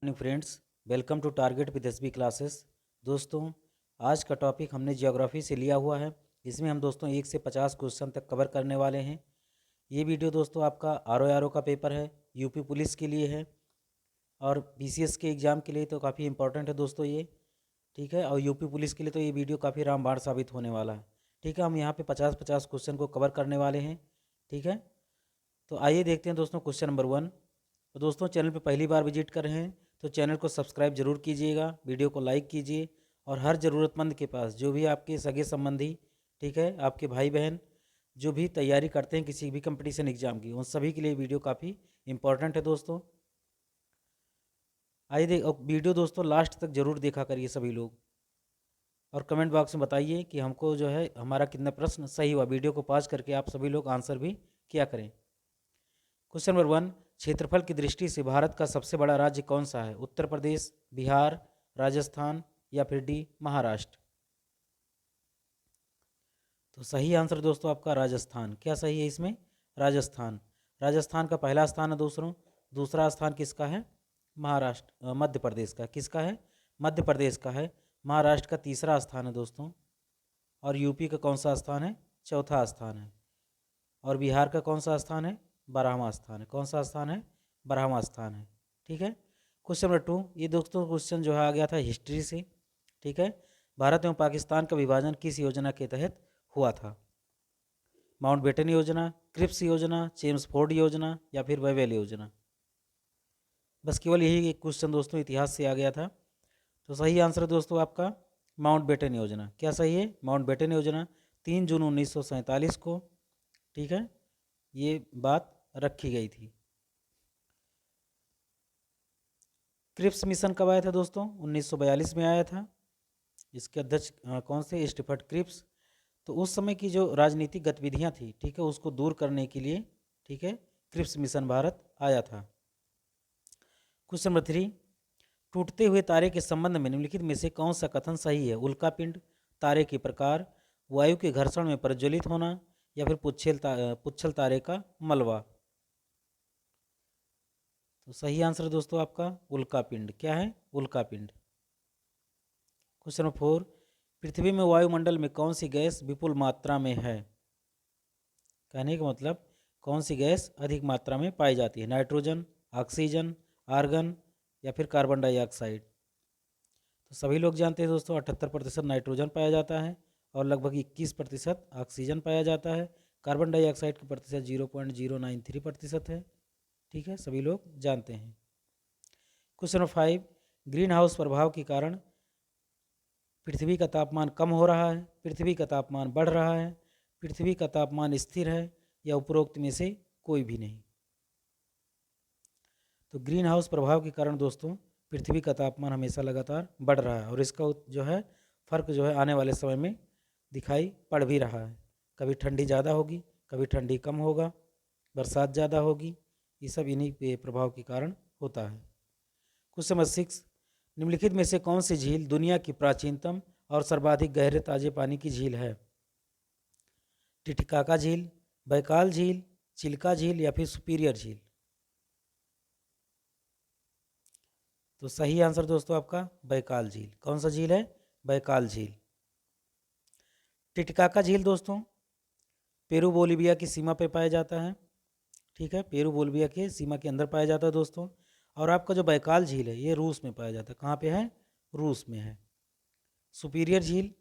Morning friends, welcome to Target with SB classes. दोस्तों, आज का टॉपिक हमने ज्योग्राफी से लिया हुआ है। इसमें हम दोस्तों 1 से 50 क्वेश्चन तक कवर करने वाले हैं। ये वीडियो दोस्तों आपका आर का पेपर है, यूपी पुलिस के लिए है और बीसीएस के एग्ज़ाम के लिए तो काफ़ी इंपॉर्टेंट है दोस्तों ये। ठीक है, और यूपी पुलिस के लिए तो ये वीडियो काफ़ी रामबाण साबित होने वाला है। ठीक है, हम यहाँ पे 50-50 क्वेश्चन को कवर करने वाले हैं। ठीक है, तो आइए देखते हैं दोस्तों क्वेश्चन नंबर 1। तो दोस्तों, चैनल पे पहली बार विजिट कर रहे हैं तो चैनल को सब्सक्राइब जरूर कीजिएगा, वीडियो को लाइक कीजिए और हर ज़रूरतमंद के पास जो भी आपके सगे संबंधी, ठीक है, आपके भाई बहन जो भी तैयारी करते हैं किसी भी कंपटीशन एग्ज़ाम की, उन सभी के लिए वीडियो काफ़ी इंपॉर्टेंट है दोस्तों। आइए देख वीडियो दोस्तों लास्ट तक ज़रूर देखा करिए सभी लोग और कमेंट बॉक्स में बताइए कि हमको जो है हमारा कितना प्रश्न सही हुआ। वीडियो को पॉज करके आप सभी लोग आंसर भी किया करें। क्वेश्चन नंबर 1, क्षेत्रफल की दृष्टि से भारत का सबसे बड़ा राज्य कौन सा है? उत्तर प्रदेश, बिहार, राजस्थान या फिर डी महाराष्ट्र? तो सही आंसर दोस्तों आपका राजस्थान। क्या सही है इसमें? राजस्थान। राजस्थान का पहला स्थान है दोस्तों। दूसरा स्थान किसका है? महाराष्ट्र, मध्य प्रदेश का। किसका है? मध्य प्रदेश का है। महाराष्ट्र का तीसरा स्थान है दोस्तों। और यूपी का कौन सा स्थान है? चौथा स्थान है। और बिहार का कौन सा स्थान है? 12वां स्थान है। कौन सा स्थान है? 12वां स्थान है। ठीक है। क्वेश्चन नंबर 2, ये दोस्तों क्वेश्चन जो है आ गया था हिस्ट्री से। ठीक है, भारत एवं पाकिस्तान का विभाजन किस योजना के तहत हुआ था? माउंटबेटन योजना, क्रिप्स योजना, चेम्सफोर्ड योजना या फिर वेवेल योजना? बस केवल यही एक क्वेश्चन दोस्तों इतिहास से आ गया था। तो सही आंसर दोस्तों आपका माउंटबेटन योजना। क्या सही है? माउंटबेटन योजना 3 जून 1947 को, ठीक है, ये बात रखी गई थी। क्रिप्स मिशन कब आया था दोस्तों? 1942 में आया था। इसके अध्यक्ष कौन से? Stafford Cripps. तो उस समय की जो राजनीतिक गतिविधियां थी, ठीक है, उसको दूर करने के लिए, ठीक है, क्रिप्स मिशन भारत आया था। क्वेश्चन नंबर 3, टूटते हुए तारे के संबंध में निम्नलिखित में से कौन सा कथन सही है? उल्कापिंड, तारे के प्रकार, वायु के घर्षण में प्रज्वलित होना या फिर पुच्छल तारे का मलबा? तो सही आंसर दोस्तों आपका उल्कापिंड। क्या है? उल्कापिंड। क्वेश्चन नंबर 4, पृथ्वी में वायुमंडल में कौन सी गैस विपुल मात्रा में है? कहने का मतलब कौन सी गैस अधिक मात्रा में पाई जाती है? नाइट्रोजन, ऑक्सीजन, आर्गन या फिर कार्बन डाइऑक्साइड? तो सभी लोग जानते हैं दोस्तों 78% नाइट्रोजन पाया जाता है और लगभग 21% ऑक्सीजन पाया जाता है। कार्बन डाइऑक्साइड की प्रतिशत 0.093% है। ठीक है, सभी लोग जानते हैं। क्वेश्चन नंबर 5, ग्रीन हाउस प्रभाव के कारण पृथ्वी का तापमान कम हो रहा है, पृथ्वी का तापमान बढ़ रहा है, पृथ्वी का तापमान स्थिर है या उपरोक्त में से कोई भी नहीं? तो ग्रीन हाउस प्रभाव के कारण दोस्तों पृथ्वी का तापमान हमेशा लगातार बढ़ रहा है और इसका जो है फर्क जो है आने वाले समय में दिखाई पड़ भी रहा है। कभी ठंडी ज़्यादा होगी, कभी ठंडी कम होगा, बरसात ज़्यादा होगी, ये सब इन्हीं प्रभाव के कारण होता है। क्वेश्चन नंबर 6, निम्नलिखित में से कौन सी झील दुनिया की प्राचीनतम और सर्वाधिक गहरे ताजे पानी की झील है? टिटिकाका झील, बैकाल झील, चिल्का झील या फिर सुपीरियर झील? तो सही आंसर दोस्तों आपका बैकाल झील। कौन सा झील है? बैकाल झील। टिटिकाका झील दोस्तों पेरू बोलिविया की सीमा पे पाया जाता है। ठीक है, पेरू बोलिविया के सीमा के अंदर पाया जाता है दोस्तों। और आपका जो बैकाल झील है ये रूस में पाया जाता है। कहाँ पे है? रूस में है। सुपीरियर झील,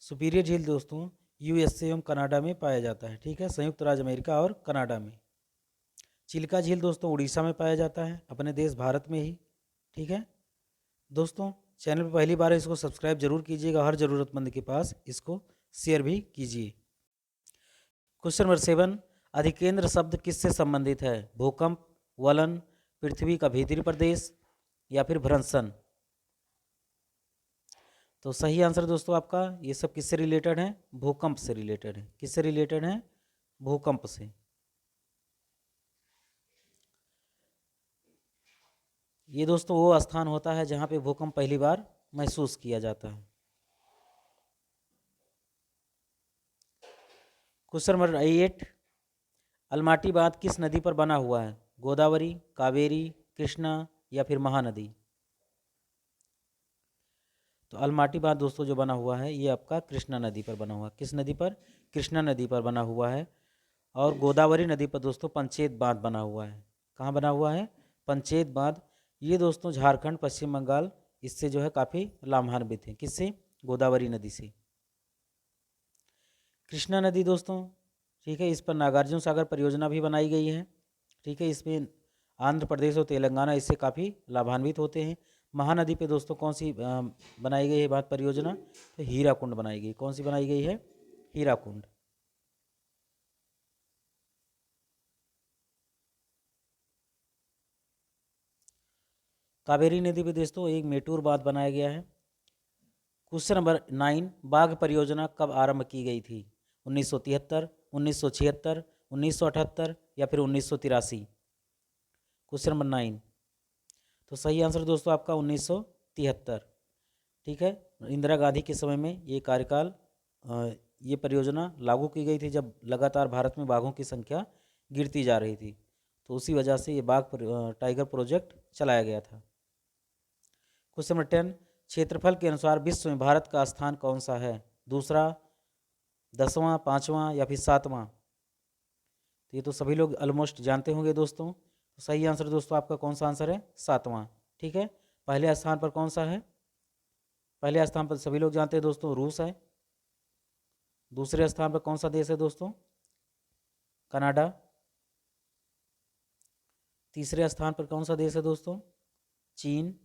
सुपीरियर झील दोस्तों यूएसए एवं कनाडा में पाया जाता है। ठीक है, संयुक्त राज्य अमेरिका और कनाडा में। चिल्का झील दोस्तों उड़ीसा में पाया जाता है, अपने देश भारत में ही। ठीक है दोस्तों, चैनल पर पहली बार इसको सब्सक्राइब जरूर कीजिएगा, हर ज़रूरतमंद के पास इसको शेयर भी कीजिए। क्वेश्चन नंबर 7, अधिकेंद्र शब्द किससे संबंधित है? भूकंप, वलन, पृथ्वी का भीतरी प्रदेश या फिर भ्रंशन? तो सही आंसर दोस्तों आपका ये सब किससे रिलेटेड है? भूकंप से रिलेटेड है। किससे रिलेटेड है? भूकंप से। ये दोस्तों वो स्थान होता है जहाँ पे भूकंप पहली बार महसूस किया जाता है। क्वेश्चन नंबर 8, अलमाटी बांध किस नदी पर बना हुआ है? गोदावरी, कावेरी, कृष्णा, या फिर महानदी? तो अलमाटी बांध दोस्तों जो बना हुआ है ये आपका कृष्णा नदी पर बना हुआ है। किस नदी पर? कृष्णा नदी पर बना हुआ है। और गोदावरी नदी पर दोस्तों पंचेत बांध बना हुआ है। कहाँ बना हुआ है? पंचेत बांध। ये दोस्तों झारखंड, पश्चिम बंगाल इससे जो है काफ़ी लाभान्वित हैं। किससे? गोदावरी नदी से। कृष्णा नदी दोस्तों, ठीक है, इस पर नागार्जुन सागर परियोजना भी बनाई गई है। ठीक है, इसमें आंध्र प्रदेश और तेलंगाना इससे काफ़ी लाभान्वित होते हैं। महानदी पे दोस्तों कौन सी बनाई गई है बात परियोजना? तो हीराकुंड बनाई गई। कौन सी बनाई गई है? हीराकुंड। कावेरी नदी पे दोस्तों एक मेटूर बांध बनाया गया है। क्वेश्चन नंबर 9, बाघ परियोजना कब आरंभ की गई थी? 1973, 1976, 1978 या फिर 1983? Question number 9। तो सही आंसर दोस्तों आपका 1973। ठीक है, इंदिरा गांधी के समय में ये कार्यकाल ये परियोजना लागू की गई थी जब लगातार भारत में बाघों की संख्या गिरती जा रही थी। तो उसी वजह से ये टाइगर प्रोजेक्ट चलाया गया था। क्वेश्चन नंबर 10, क्षेत्रफल के अनुसार विश्व में भारत का स्थान कौन सा है? दूसरा, 10वां, 5वां या फिर 7वां? तो ये तो सभी लोग ऑलमोस्ट जानते होंगे दोस्तों। तो सही आंसर दोस्तों आपका कौन सा आंसर है? 7वां। ठीक है, पहले स्थान पर कौन सा है? पहले स्थान पर सभी लोग जानते हैं दोस्तों, रूस है। दूसरे स्थान पर कौन सा देश है दोस्तों? कनाडा। तीसरे स्थान पर कौन सा देश है दोस्तों? चीन।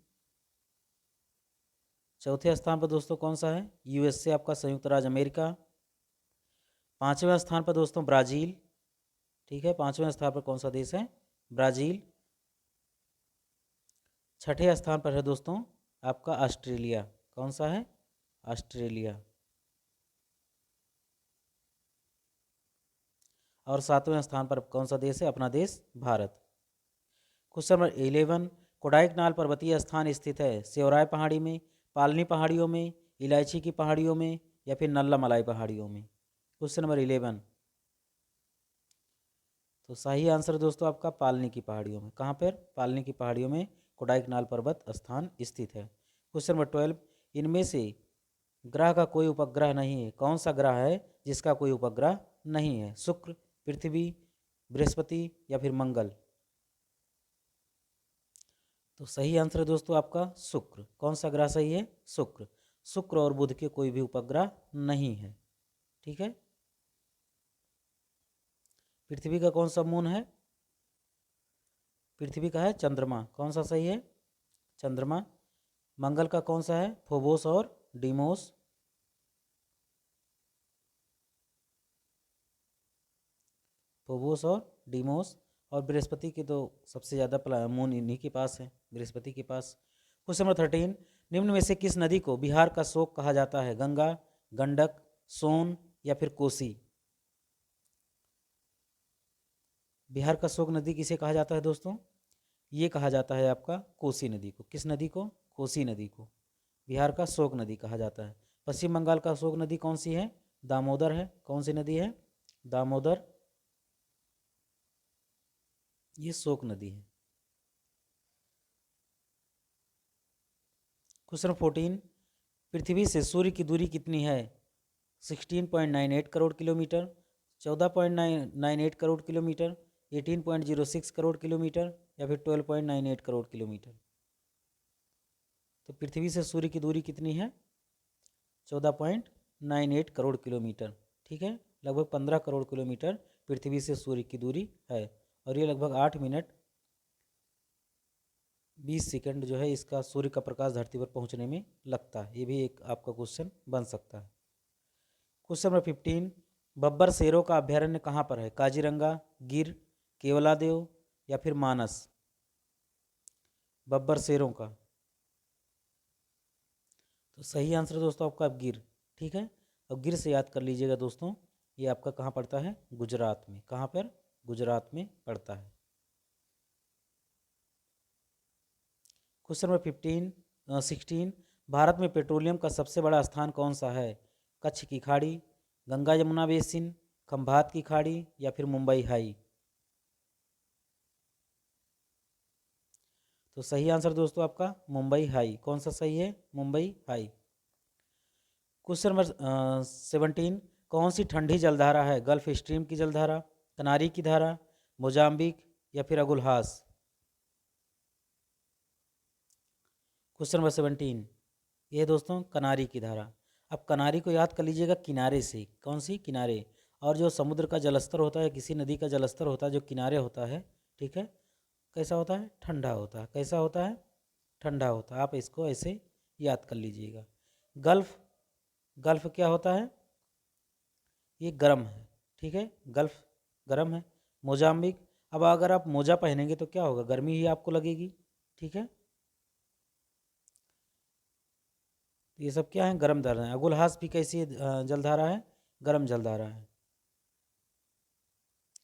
चौथे स्थान पर दोस्तों कौन सा है? यूएसए, आपका संयुक्त राज्य अमेरिका। पांचवें स्थान पर दोस्तों ब्राज़ील। ठीक है, पांचवें स्थान पर कौन सा देश है? ब्राज़ील। छठे स्थान पर है दोस्तों आपका ऑस्ट्रेलिया। कौन सा है? ऑस्ट्रेलिया। और सातवें स्थान पर कौन सा देश है? अपना देश भारत। क्वेश्चन नंबर 11, कोडाईकनाल पर्वतीय स्थान स्थित है सेवराय पहाड़ी में, पालनी पहाड़ियों में, इलायची की पहाड़ियों में या फिर नल्ला मलाई पहाड़ियों में? Question number 11। तो सही आंसर दोस्तों आपका पालनी की पहाड़ियों में। कहाँ पर? पालनी की पहाड़ियों में कोडाईकनाल पर्वत स्थान स्थित है। क्वेश्चन नंबर 12, इनमें से ग्रह का कोई उपग्रह नहीं है। कौन सा ग्रह है जिसका कोई उपग्रह नहीं है? शुक्र, पृथ्वी, बृहस्पति या फिर मंगल? तो सही आंसर है दोस्तों आपका शुक्र। कौन सा ग्रह सही है? शुक्र। शुक्र और बुध के कोई भी उपग्रह नहीं है। ठीक है, पृथ्वी का कौन सा मून है? पृथ्वी का है चंद्रमा। कौन सा सही है? चंद्रमा। मंगल का कौन सा है? फोबोस और डीमोस। फोबोस और डीमोस। और बृहस्पति के तो सबसे ज़्यादा मून इन्हीं के पास है, बृहस्पति के पास। क्वेश्चन नंबर 13, निम्न में से किस नदी को बिहार का शोक कहा जाता है? गंगा, गंडक, सोन या फिर कोसी? बिहार का शोक नदी किसे कहा जाता है दोस्तों? ये कहा जाता है आपका कोसी नदी को। किस नदी को? कोसी नदी को बिहार का शोक नदी कहा जाता है। पश्चिम बंगाल का शोक नदी कौन सी है? दामोदर है। कौन सी नदी है? दामोदर। ये शोक नदी है। क्वेश्चन 14, पृथ्वी से सूर्य की दूरी कितनी है? 16.98 crore kilometre, 14.98 crore kilometre, 18.06 crore kilometre या फिर 12.98 करोड़ किलोमीटर? तो पृथ्वी से सूर्य की दूरी कितनी है? 14.98 करोड़ किलोमीटर। ठीक है, लगभग 15 करोड़ किलोमीटर पृथ्वी से सूर्य की दूरी है। और ये लगभग 8 मिनट 20 सेकंड जो है इसका सूर्य का प्रकाश धरती पर पहुंचने में लगता है। ये भी एक आपका क्वेश्चन बन सकता है। क्वेश्चन नंबर 15, बब्बर शेरों का अभ्यारण्य कहाँ पर है? काजीरंगा, गिर, केवलादेव या फिर मानस? बब्बर शेरों का तो सही आंसर दोस्तों आपका गिर। ठीक है, अब गिर से याद कर लीजिएगा दोस्तों, ये आपका कहाँ पड़ता है? गुजरात में। कहाँ पर? गुजरात में पड़ता है। क्वेश्चन नंबर 16, भारत में पेट्रोलियम का सबसे बड़ा स्थान कौन सा है? कच्छ की खाड़ी, गंगा यमुना बेसिन, खंभात की खाड़ी या फिर मुंबई हाई? तो सही आंसर दोस्तों आपका मुंबई हाई। कौन सा सही है? मुंबई हाई। क्वेश्चन नंबर 17, कौन सी ठंडी जलधारा है? गल्फ स्ट्रीम की जलधारा, कनारी की धारा, मोजाम्बिक या फिर अगुलहास। क्वेश्चन नंबर 17, ये दोस्तों कनारी की धारा। अब कनारी को याद कर लीजिएगा किनारे से। कौन सी? किनारे। और जो समुद्र का जलस्तर होता है, किसी नदी का जलस्तर होता है जो किनारे होता है, ठीक है, कैसा होता है? ठंडा होता है। कैसा होता है? ठंडा होता है। आप इसको ऐसे याद कर लीजिएगा। गल्फ, गल्फ क्या होता है? ये गर्म है, ठीक है, गल्फ गर्म है। मोजाम्बिक, अब अगर आप मोजा पहनेंगे तो क्या होगा? गर्मी ही आपको लगेगी, ठीक है। तो ये सब क्या है? गर्म धारा है। अगुलहास भी कैसी जलधारा है? गर्म जलधारा है।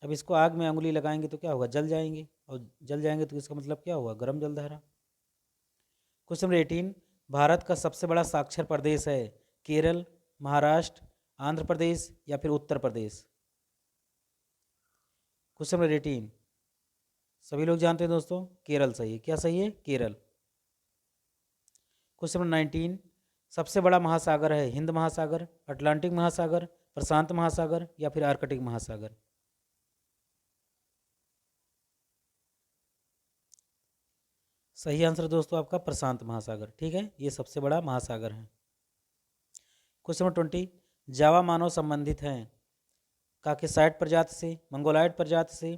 अब इसको आग में अंगुली लगाएंगे तो क्या होगा? जल जाएंगे, और जल जाएंगे तो इसका मतलब क्या हुआ? गर्म जलधारा। क्वेश्चन नंबर 18, भारत का सबसे बड़ा साक्षर प्रदेश है? केरल, महाराष्ट्र, आंध्र प्रदेश या फिर उत्तर प्रदेश। क्वेश्चन नंबर 18, सभी लोग जानते हैं दोस्तों, केरल सही है। क्या सही है? केरल। क्वेश्चन नंबर 19, सबसे बड़ा महासागर है? हिंद महासागर, अटलांटिक महासागर, प्रशांत महासागर या फिर आर्कटिक महासागर। सही आंसर दोस्तों आपका प्रशांत महासागर, ठीक है, ये सबसे बड़ा महासागर है। क्वेश्चन नंबर 20, जावा मानव संबंधित हैं? काकेसाइड प्रजाति से, मंगोलाइड प्रजाति से,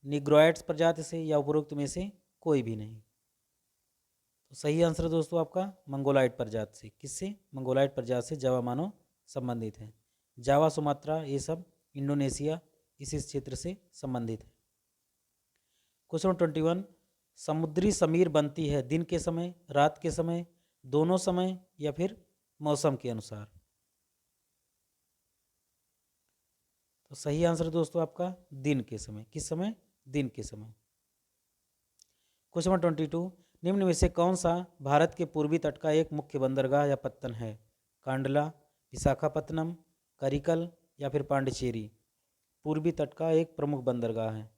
निग्रोइड्स प्रजाति से या उपरोक्त में से कोई भी नहीं। तो सही आंसर दोस्तों आपका मंगोलाइड प्रजाति से। किससे? मंगोलाइड प्रजाति से जावा मानव संबंधित है। जावा, सुमात्रा, ये सब इंडोनेशिया, इसी क्षेत्र से संबंधित है। क्वेश्चन नंबर 21, समुद्री समीर बनती है दिन के समय, रात के समय, दोनों समय या फिर मौसम के अनुसार। तो सही आंसर दोस्तों आपका दिन के समय। किस समय? दिन के समय। क्वेश्चन नंबर 22, निम्न में से कौन सा भारत के पूर्वी तट का एक मुख्य बंदरगाह या पत्तन है? कांडला, विशाखापत्तनम, करिकल या फिर पांडिचेरी। पूर्वी तट का एक प्रमुख बंदरगाह है।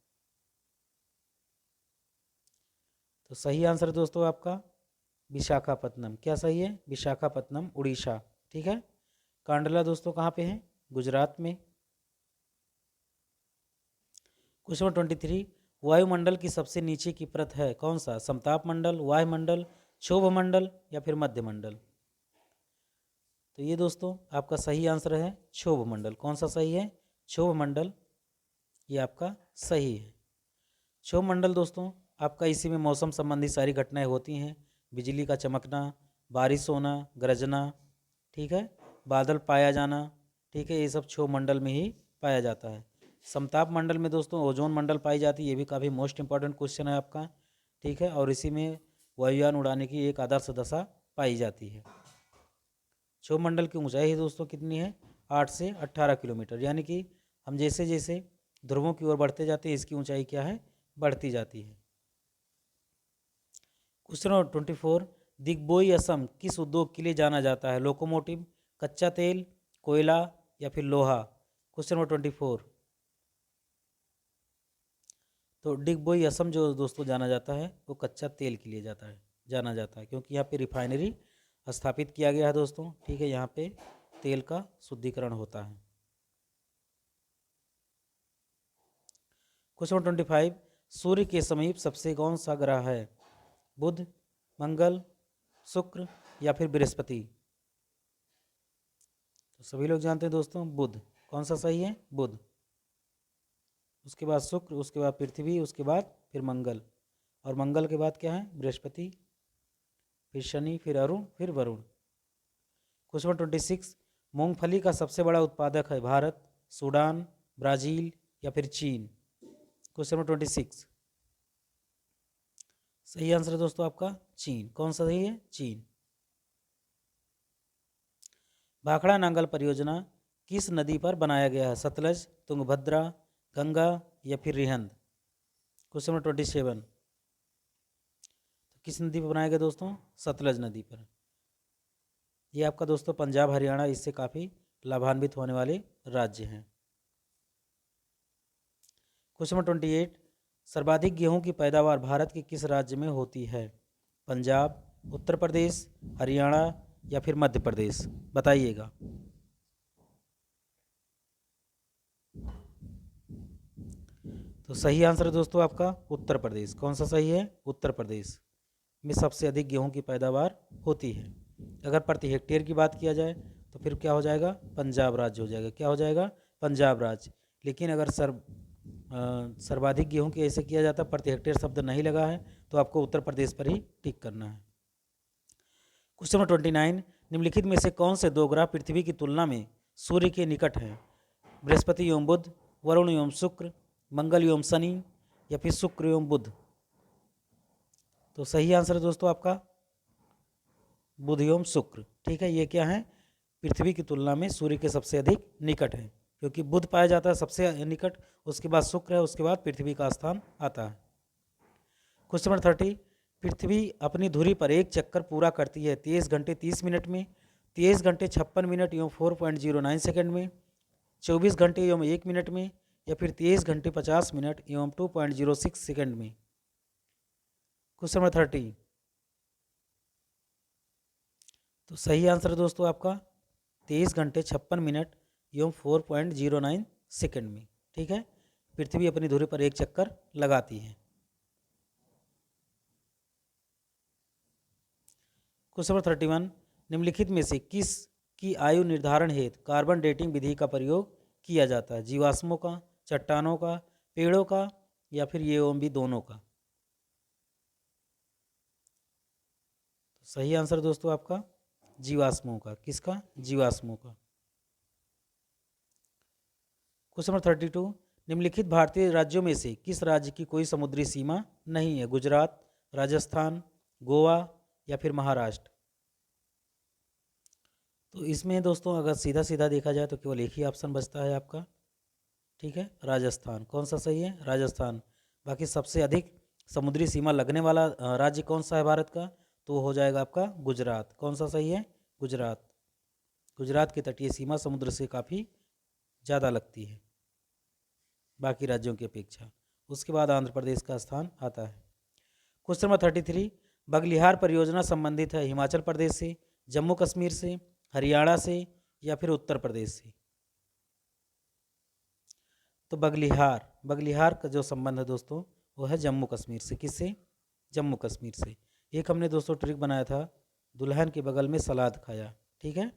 तो सही आंसर दोस्तों आपका विशाखापत्तनम। क्या सही है? विशाखापत्तनम, उड़ीसा, ठीक है। कांडला दोस्तों कहाँ पे है? गुजरात में। क्वेश्चन नंबर 23, वायुमंडल की सबसे नीचे की परत है? कौन सा? समताप मंडल, वायुमंडल, क्षोभ मंडल या फिर मध्य मंडल। तो ये दोस्तों आपका सही आंसर है क्षोभ मंडल। कौन सा सही है? क्षोभ मंडल, ये आपका सही है। क्षोभ मंडल दोस्तों आपका इसी में मौसम संबंधी सारी घटनाएं होती हैं। बिजली का चमकना, बारिश होना, गरजना, ठीक है, बादल पाया जाना, ठीक है, ये सब क्षोभ मंडल में ही पाया जाता है। समताप मंडल में दोस्तों ओजोन मंडल पाई जाती है। ये भी काफ़ी मोस्ट इंपॉर्टेंट क्वेश्चन है आपका, ठीक है, और इसी में वायुयान उड़ाने की एक आदर्श दशा पाई जाती है। क्षोभ मंडल की ऊंचाई दोस्तों कितनी है? 8 से 18 किलोमीटर, यानी कि हम जैसे जैसे ध्रुवों की ओर बढ़ते जाते हैं इसकी ऊंचाई क्या है? बढ़ती जाती है। क्वेश्चन नंबर 24, दिग्बोई असम किस उद्योग के लिए जाना जाता है? लोकोमोटिव, कच्चा तेल, कोयला या फिर लोहा। क्वेश्चन नंबर 24, तो दिग्बोई असम जो दोस्तों जाना जाता है वो कच्चा तेल के लिए जाना जाता है, क्योंकि यहाँ पे रिफाइनरी स्थापित किया गया है दोस्तों, ठीक है, यहाँ पे तेल का शुद्धिकरण होता है। क्वेश्चन नंबर 25, सूर्य के समीप सबसे कौन सा ग्रह है? बुध, मंगल, शुक्र या फिर बृहस्पति। तो सभी लोग जानते हैं दोस्तों बुध। कौन सा सही है? बुध। उसके बाद शुक्र, उसके बाद पृथ्वी, उसके बाद फिर मंगल, और मंगल के बाद क्या है? बृहस्पति, फिर शनि, फिर अरुण, फिर वरुण। क्वेश्चन नंबर 26, मूंगफली का सबसे बड़ा उत्पादक है? भारत, सूडान, ब्राज़ील या फिर चीन। क्वेश्चन नंबर 26, सही आंसर है दोस्तों आपका चीन। कौन सा सही है? चीन। भाखड़ा नांगल परियोजना किस नदी पर बनाया गया है? सतलज, तुंगभद्रा, गंगा या फिर रिहंद। क्वेश्चन नंबर 27, तो किस नदी पर बनाया गया दोस्तों? सतलज नदी पर। ये आपका दोस्तों पंजाब, हरियाणा इससे काफ़ी लाभान्वित होने वाले राज्य हैं। क्वेश्चन नंबर 28, सर्वाधिक गेहूं की पैदावार भारत के किस राज्य में होती है? पंजाब, उत्तर प्रदेश, हरियाणा या फिर मध्य प्रदेश? बताइएगा। तो सही आंसर है दोस्तों आपका उत्तर प्रदेश। कौन सा सही है? उत्तर प्रदेश में सबसे अधिक गेहूं की पैदावार होती है। अगर प्रति हेक्टेयर की बात किया जाए तो फिर क्या हो जाएगा? पंजाब राज्य हो जाएगा। क्या हो जाएगा? पंजाब राज्य। लेकिन अगर सर्वाधिक गेहूं की ऐसे किया जाता, प्रति हेक्टेयर शब्द नहीं लगा है, तो आपको उत्तर प्रदेश पर ही टिक करना है। क्वेश्चन नंबर 29, निम्नलिखित में से कौन से दो ग्रह पृथ्वी की तुलना में सूर्य के निकट हैं? बृहस्पति एवं बुध, वरुण एवं शुक्र, मंगल एवं शनि या फिर शुक्र एवं बुध? तो सही आंसर है दोस्तों आपका बुध एवं शुक्र। ठीक है, ये क्या है? पृथ्वी की तुलना में सूर्य के सबसे अधिक निकट है, क्योंकि बुध पाया जाता है सबसे निकट, उसके बाद शुक्र है, उसके बाद पृथ्वी का स्थान आता है। क्वेश्चन नंबर 30, पृथ्वी अपनी धुरी पर एक चक्कर पूरा करती है 23 घंटे 30 मिनट में, 23 घंटे 56 मिनट एवं 4.09 सेकंड में, 24 घंटे एवं 1 मिनट में या फिर 23 घंटे 50 मिनट एवं 2.06 सेकंड में? Question number 30। तो सही आंसर है दोस्तों आपका 23 घंटे 56 मिनट एवं 4.09 सेकंड में। ठीक है, पृथ्वी अपनी धुरी पर एक चक्कर लगाती है। क्वेश्चन नंबर 31, निम्नलिखित में से किस की आयु निर्धारण हेतु कार्बन डेटिंग विधि का प्रयोग किया जाता है? जीवाश्मों का, चट्टानों का, पेड़ों का या फिर ये एवं भी दोनों का? तो सही आंसर दोस्तों आपका जीवाश्मों का। किसका? जीवाश्मों का। क्वेश्चन नंबर 32, निम्नलिखित भारतीय राज्यों में से किस राज्य की कोई समुद्री सीमा नहीं है? गुजरात, राजस्थान, गोवा या फिर महाराष्ट्र? तो इसमें दोस्तों अगर सीधा सीधा देखा जाए तो केवल एक ही ऑप्शन बचता है आपका। ठीक है, राजस्थान। कौन सा सही है? राजस्थान। बाकी सबसे अधिक समुद्री सीमा लगने वाला राज्य कौन सा है भारत का? तो हो जाएगा आपका गुजरात। कौन सा सही है? गुजरात। गुजरात की तटीय सीमा समुद्र से काफ़ी ज़्यादा लगती है बाकी राज्यों की अपेक्षा। उसके बाद आंध्र प्रदेश का स्थान आता है। क्वेश्चन नंबर 33, बगलिहार परियोजना संबंधित है हिमाचल प्रदेश से, जम्मू कश्मीर से, हरियाणा से या फिर उत्तर प्रदेश से? तो बगलिहार का जो संबंध है दोस्तों वो है जम्मू कश्मीर से। किससे? जम्मू कश्मीर से। एक हमने दोस्तों ट्रिक बनाया था, दुल्हन के बगल में सलाद खाया। ठीक है,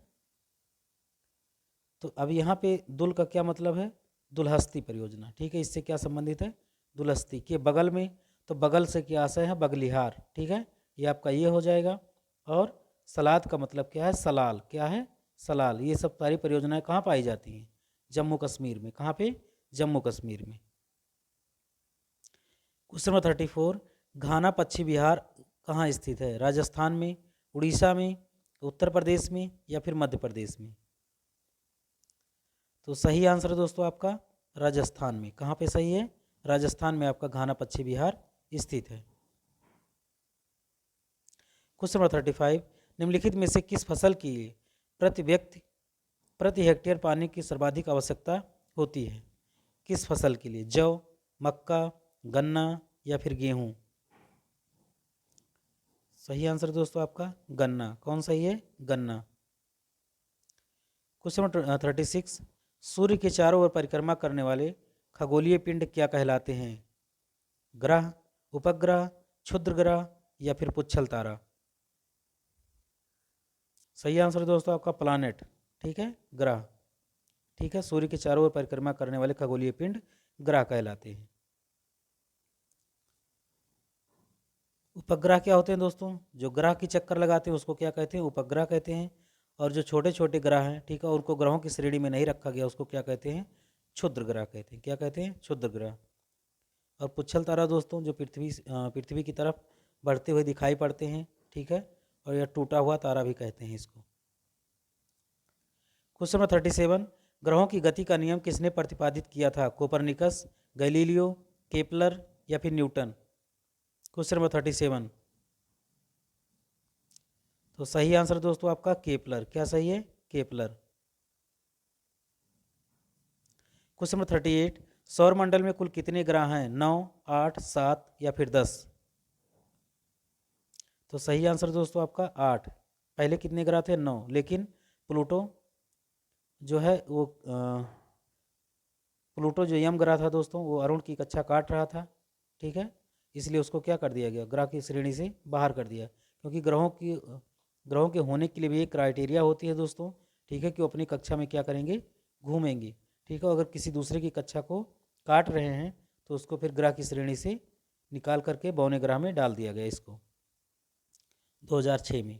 तो अब यहाँ पे दुल का क्या मतलब है? दुल्हस्ती परियोजना। ठीक है, इससे क्या संबंधित है? दुल्हस्ती के बगल में, तो बगल से क्या आशय है? बगलिहार। ठीक है, ये आपका ये हो जाएगा। और सलाद का मतलब क्या है? सलाल। क्या है? सलाल। ये सब सारी परियोजनाएं कहाँ पाई जाती हैं? जम्मू कश्मीर में। कहाँ पे? जम्मू कश्मीर में। क्वेश्चन नंबर 34, घाना पश्चिम बिहार कहाँ स्थित है? राजस्थान में, उड़ीसा में, उत्तर प्रदेश में या फिर मध्य प्रदेश में? तो सही आंसर है दोस्तों आपका राजस्थान में। कहाँ पे सही है? राजस्थान में आपका घाना पश्चिम बिहार स्थित है। क्वेश्चन नंबर 35, निम्नलिखित में से किस फसल के लिए प्रति व्यक्ति प्रति हेक्टेयर पानी की सर्वाधिक आवश्यकता होती है? किस फसल के लिए? जौ, मक्का, गन्ना या फिर गेहूँ? सही आंसर दोस्तों आपका गन्ना। कौन सही है? गन्ना। क्वेश्चन नंबर 36, सूर्य के चारों ओर परिक्रमा करने वाले खगोलीय पिंड क्या कहलाते हैं? ग्रह, उपग्रह, क्षुद्र ग्रह या फिर पुच्छल तारा? सही आंसर दोस्तों आपका प्लानेट। ठीक है, ग्रह। ठीक है, सूर्य के चारों ओर परिक्रमा करने वाले खगोलीय पिंड ग्रह कहलाते हैं। उपग्रह क्या होते हैं दोस्तों? जो ग्रह की चक्कर लगाते हैं उसको क्या कहते हैं? उपग्रह कहते हैं। और जो छोटे छोटे ग्रह हैं, ठीक है, उनको ग्रहों की श्रेणी में नहीं रखा गया, उसको क्या कहते हैं? क्षुद्र ग्रह कहते हैं। क्या कहते हैं? क्षुद्र ग्रह। और पुच्छल तारा दोस्तों जो पृथ्वी की तरफ बढ़ते हुए दिखाई पड़ते हैं। ठीक है, और यह टूटा हुआ तारा भी कहते हैं इसको। क्वेश्चन नंबर 37, ग्रहों की गति का नियम किसने प्रतिपादित किया था? कोपरनिकस, गैलीलियो, केपलर या फिर न्यूटन? Question number 37। तो सही आंसर दोस्तों आपका केपलर। क्या सही है? केपलर। क्वेश्चन नंबर 38, सौरमंडल में कुल कितने ग्रह हैं? 9, 8, 7 या फिर 10? तो सही आंसर दोस्तों आपका 8। पहले कितने ग्रह थे? 9, लेकिन प्लूटो जो है वो प्लूटो जो यम ग्रह था दोस्तों, वो अरुण की कक्षा काट रहा था, ठीक है, इसलिए उसको क्या कर दिया गया? ग्रह की श्रेणी से बाहर कर दिया, क्योंकि ग्रहों के होने के लिए भी एक क्राइटेरिया होती है दोस्तों, ठीक है, कि वो अपनी कक्षा में क्या करेंगे? घूमेंगे, ठीक है। अगर किसी दूसरे की कक्षा को काट रहे हैं तो उसको फिर ग्रह की श्रेणी से निकाल करके बौने ग्रह में डाल दिया गया इसको 2006 में।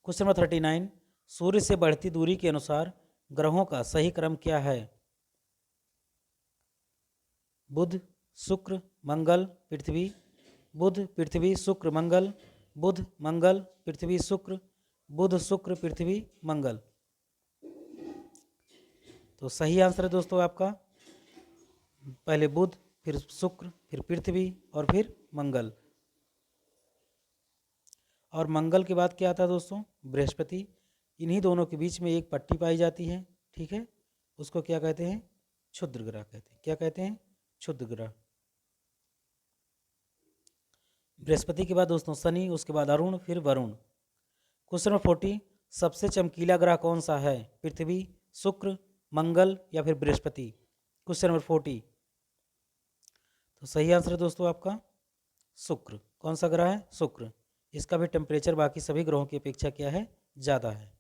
क्वेश्चन नंबर 39, सूर्य से बढ़ती दूरी के अनुसार ग्रहों का सही क्रम क्या है? बुध, शुक्र, मंगल, पृथ्वी। बुध, पृथ्वी, शुक्र, मंगल। बुध, मंगल, पृथ्वी, शुक्र। बुध, शुक्र, पृथ्वी, मंगल। तो सही आंसर है दोस्तों आपका पहले बुध, फिर शुक्र, फिर पृथ्वी और फिर मंगल। और मंगल के बाद क्या आता है दोस्तों? बृहस्पति। इन्हीं दोनों के बीच में एक पट्टी पाई जाती है, ठीक है, उसको क्या कहते हैं? क्षुद्र ग्रह कहते हैं। क्या कहते हैं? क्षुद्र ग्रह। बृहस्पति के बाद दोस्तों शनि, उसके बाद अरुण, फिर वरुण। क्वेश्चन नंबर 40, सबसे चमकीला ग्रह कौन सा है? पृथ्वी, शुक्र, मंगल या फिर बृहस्पति? Question number 40। तो सही आंसर है दोस्तों आपका शुक्र। कौन सा ग्रह है? शुक्र। इसका भी टेम्परेचर बाकी सभी ग्रहों की अपेक्षा क्या है? ज़्यादा है।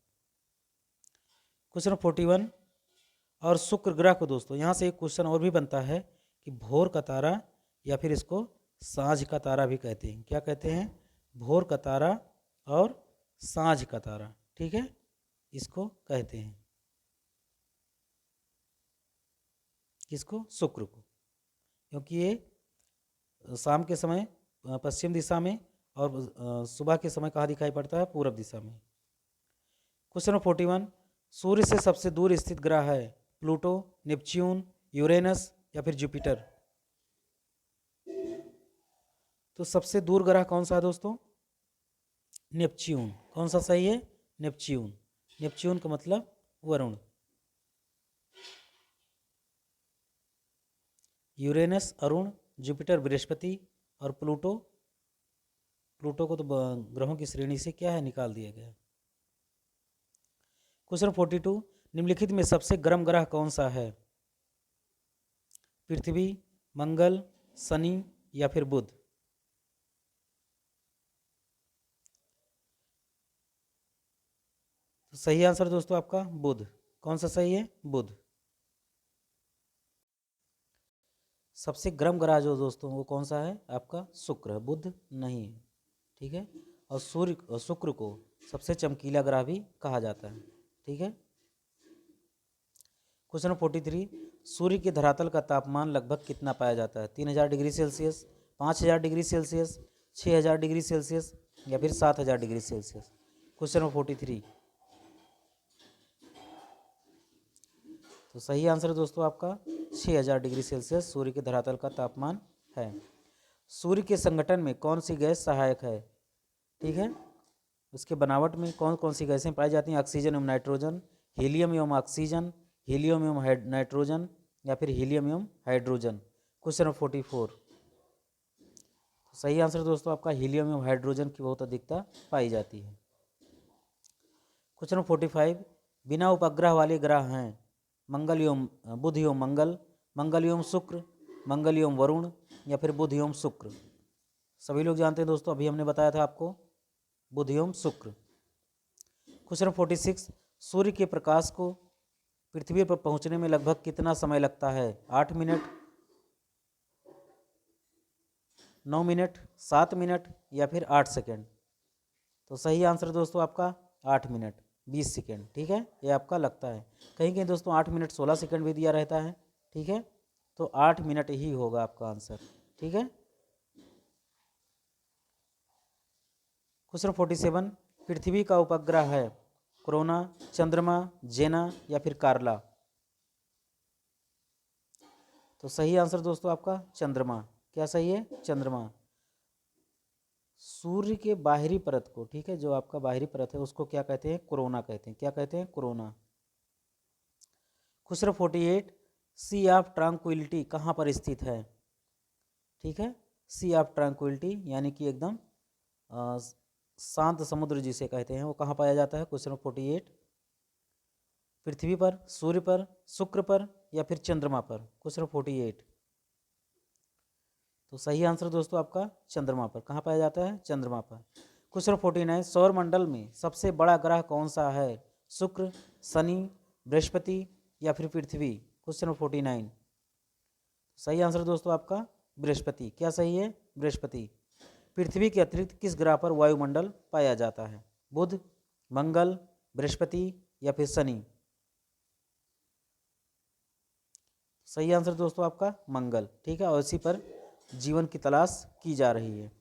क्वेश्चन नंबर 41, और शुक्र ग्रह को दोस्तों यहाँ से एक क्वेश्चन और भी बनता है कि भोर का तारा या फिर इसको सांझ का तारा भी कहते हैं। क्या कहते हैं? भोर का तारा और सांझ का तारा, ठीक है, इसको कहते हैं। किसको? शुक्र को, क्योंकि ये शाम के समय पश्चिम दिशा में और सुबह के समय कहाँ दिखाई पड़ता है? पूरब दिशा में। क्वेश्चन नंबर 41, सूर्य से सबसे दूर स्थित ग्रह है प्लूटो, नेपच्यून, यूरेनस या फिर जुपिटर? तो सबसे दूर ग्रह कौन सा है दोस्तों? नेपच्यून। कौन सा सही है? नेपच्यून। नेपच्यून का मतलब वरुण। यूरेनस अरुण, जुपिटर बृहस्पति और प्लूटो, प्लूटो को तो ग्रहों की श्रेणी से क्या है? निकाल दिया गया। क्वेश्चन 42, निम्नलिखित में सबसे गर्म ग्रह कौन सा है? पृथ्वी, मंगल, शनि या फिर बुध? तो सही आंसर दोस्तों आपका बुध। कौन सा सही है? बुध। सबसे गर्म ग्रह जो दोस्तों वो कौन सा है? आपका शुक्र है, बुध नहीं है, ठीक है। और शुक्र को सबसे चमकीला ग्रह भी कहा जाता है, ठीक है। क्वेश्चन 43, सूर्य के धरातल का तापमान लगभग कितना पाया जाता है? 3000 degree Celsius, 5000 degree Celsius, 6000 degree Celsius या फिर 7000 डिग्री सेल्सियस? Question number 43। तो सही आंसर है दोस्तों आपका 6000 डिग्री सेल्सियस सूर्य के धरातल का तापमान है। सूर्य के संगठन में कौन सी गैस सहायक है? ठीक है, उसके बनावट में कौन कौन सी गैसें पाई जाती हैं? ऑक्सीजन एवं नाइट्रोजन, हीलियम एवं ऑक्सीजन, हीलियम एवं नाइट्रोजन या फिर हीलियम एवं हाइड्रोजन? Question number 44। सही आंसर दोस्तों आपका हीलियम एवं हाइड्रोजन की बहुत अधिकता पाई जाती है। क्वेश्चन नंबर 45, बिना उपग्रह वाले ग्रह हैं मंगल एवं बुध एवं मंगल, मंगल एवं शुक्र, मंगल एवं वरुण या फिर बुध एवं शुक्र? सभी लोग जानते हैं दोस्तों, अभी हमने बताया था आपको, बुध एवं शुक्र। क्वेश्चन 46, सूर्य के प्रकाश को पृथ्वी पर पहुंचने में लगभग कितना समय लगता है? 8 मिनट, 9 मिनट, 7 मिनट या फिर 8 सेकेंड? तो सही आंसर दोस्तों आपका 8 मिनट 20 सेकेंड, ठीक है, ये आपका लगता है। कहीं कहीं दोस्तों 8 मिनट 16 सेकेंड भी दिया रहता है, ठीक है, तो 8 मिनट ही होगा आपका आंसर, ठीक है। क्वेश्चन 47, पृथ्वी का उपग्रह है कोरोना, चंद्रमा, जेना या फिर कार्ला? तो सही आंसर दोस्तों आपका चंद्रमा। क्या सही है? चंद्रमा। सूर्य के बाहरी परत को, ठीक है, जो आपका बाहरी परत है उसको क्या कहते हैं? कोरोना कहते हैं। क्या कहते हैं? Corona. Question 48, C of tranquillity कहाँ पर स्थित है? ठीक है, सी ऑफ ट्रांक्विलिटी यानी कि एकदम शांत समुद्र जिसे कहते हैं, वो कहाँ पाया जाता है? क्वेश्चन 48। पृथ्वी पर, सूर्य पर, शुक्र पर या फिर चंद्रमा पर? क्वेश्चन 48। तो सही आंसर दोस्तों आपका चंद्रमा पर। कहाँ पाया जाता है? चंद्रमा पर। क्वेश्चन 49, सौर मंडल में सबसे बड़ा ग्रह कौन सा है? शुक्र, शनि, बृहस्पति या फिर पृथ्वी? क्वेश्चन 49। सही आंसर दोस्तों आपका बृहस्पति। क्या सही है? बृहस्पति। पृथ्वी के अतिरिक्त किस ग्रह पर वायुमंडल पाया जाता है? बुध, मंगल, बृहस्पति या फिर शनि? सही आंसर दोस्तों आपका मंगल। ठीक है, और इसी पर जीवन की तलाश की जा रही है।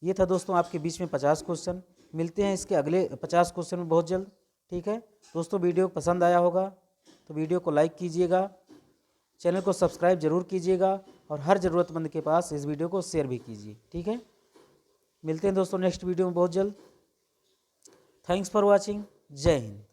ये था दोस्तों आपके बीच में 50 क्वेश्चन। मिलते हैं इसके अगले 50 क्वेश्चन में बहुत जल्द। ठीक है दोस्तों, वीडियो पसंद आया होगा तो वीडियो को लाइक कीजिएगा, चैनल को सब्सक्राइब जरूर कीजिएगा और हर ज़रूरतमंद के पास इस वीडियो को शेयर भी कीजिए। ठीक है, मिलते हैं दोस्तों नेक्स्ट वीडियो में बहुत जल्द। Thanks for watching. जय हिंद।